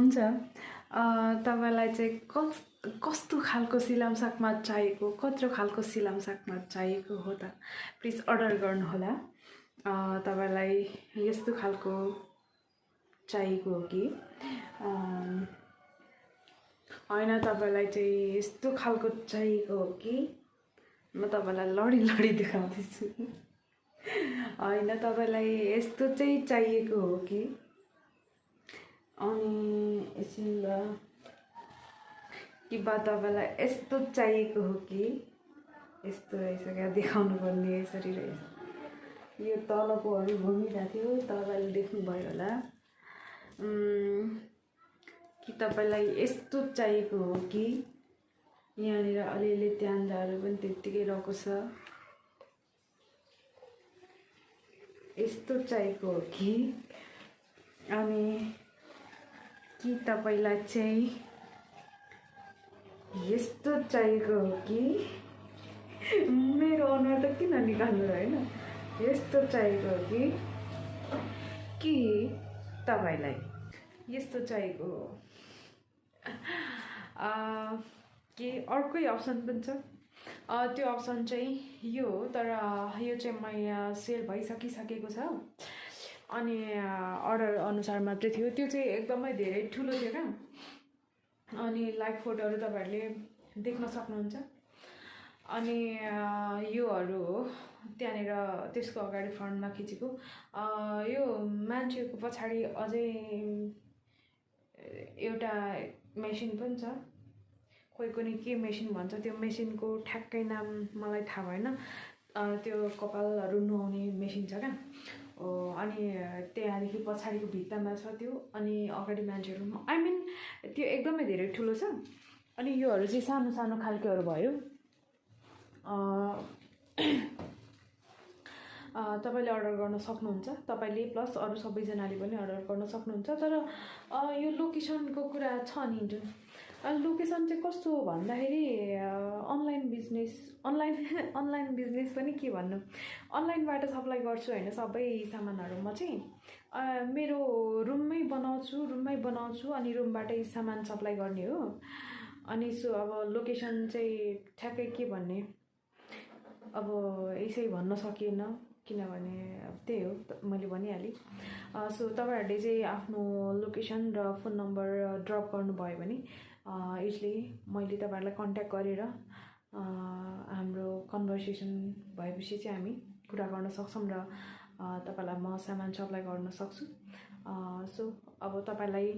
हुन्छ तपाईँलाई चाहिँ कस्तो खालको सिलाम सागमा चाहिएको कत्रो खालको सिलाम सागमा चाहिएको हो त प्लिज अर्डर गर्नुहोला तपाईँलाई यस्तो खालको चाहिएको हो कि होइन तपाईँलाई चाहिँ यस्तो खालको चाहिएको हो कि म तपाईँलाई लडी लडी देखाउँदैछु होइन तपाईँलाई यस्तो चाहिँ चाहिएको हो कि अनि एकछिन ल कि बा तपाईँलाई यस्तो चाहिएको हो कि यस्तो रहेछ क्या देखाउनु पर्ने यसरी रहेछ यो तलकोहरू घुमिरहेको थियो तपाईँले देख्नुभयो होला कि तपाईँलाई यस्तो चाहिएको हो कि यहाँनिर अलिअलि त्यान्जाहरू पनि त्यत्तिकै रहेको छ यस्तो चाहिएको हो कि अनि कि तपाईँलाई चाहिँ यस्तो चाहिएको हो कि मेरो अनुहार त किन निकाल्नु होइन यस्तो चाहिएको हो कि तपाईँलाई यस्तो चाहिएको हो कि अर्कै अप्सन पनि छ त्यो अप्सन चाहिँ यो हो तर यो चाहिँ म सेल भइसकिसकेको छ अनि अर्डर अनुसार मात्रै थियो त्यो चाहिँ एकदमै धेरै ठुलो थियो क्या अनि लाइभ फोटोहरू तपाईँहरूले देख्न सक्नुहुन्छ अनि योहरू हो त्यहाँनिर त्यसको अगाडि फ्रन्टमा खिचेको यो मान्छेको पछाडि अझै एउटा मेसिन पनि छ कोही कोही के मेसिन भन्छ त्यो मेसिनको ठ्याक्कै नाम मलाई थाहा भएन त्यो कपालहरू नुहाउने मेसिन छ क्या अनि त्यहाँदेखि पछाडिको भित्तामा छ त्यो अनि अगाडि मान्छेहरू आई मिन त्यो एकदमै धेरै ठुलो छ अनि योहरू चाहिँ सानो सानो खालकोहरू भयो तपाईँले अर्डर गर्न सक्नुहुन्छ तपाईँले प्लस अरू सबैजनाले पनि अर्डर गर्न सक्नुहुन्छ तर यो लोकेसनको कुरा छ नि जुन लोकेसन चाहिँ कस्तो भन्दाखेरि अनलाइन बिजनेस पनि के भन्नु अनलाइनबाट सप्लाई गर्छु होइन सबै सामानहरू म चाहिँ मेरो रुममै बनाउँछु अनि रुमबाटै सामान सप्लाई गर्ने हो अनि सो अब लोकेसन चाहिँ ठ्याक्कै के भन्ने अब यसै भन्न सकिएन किनभने त्यही हो मैले भनिहालेँ सो तपाईँहरूले चाहिँ आफ्नो लोकेसन र फोन नम्बर ड्रप गर्नुभयो भने यसले मैले तपाईँहरूलाई कन्ट्याक्ट गरेर हाम्रो कन्भर्सेसन भएपछि चाहिँ हामी कुरा गर्न सक्छौँ र तपाईँलाई म सामान सप्लाई गर्न सक्छु सो अब तपाईँलाई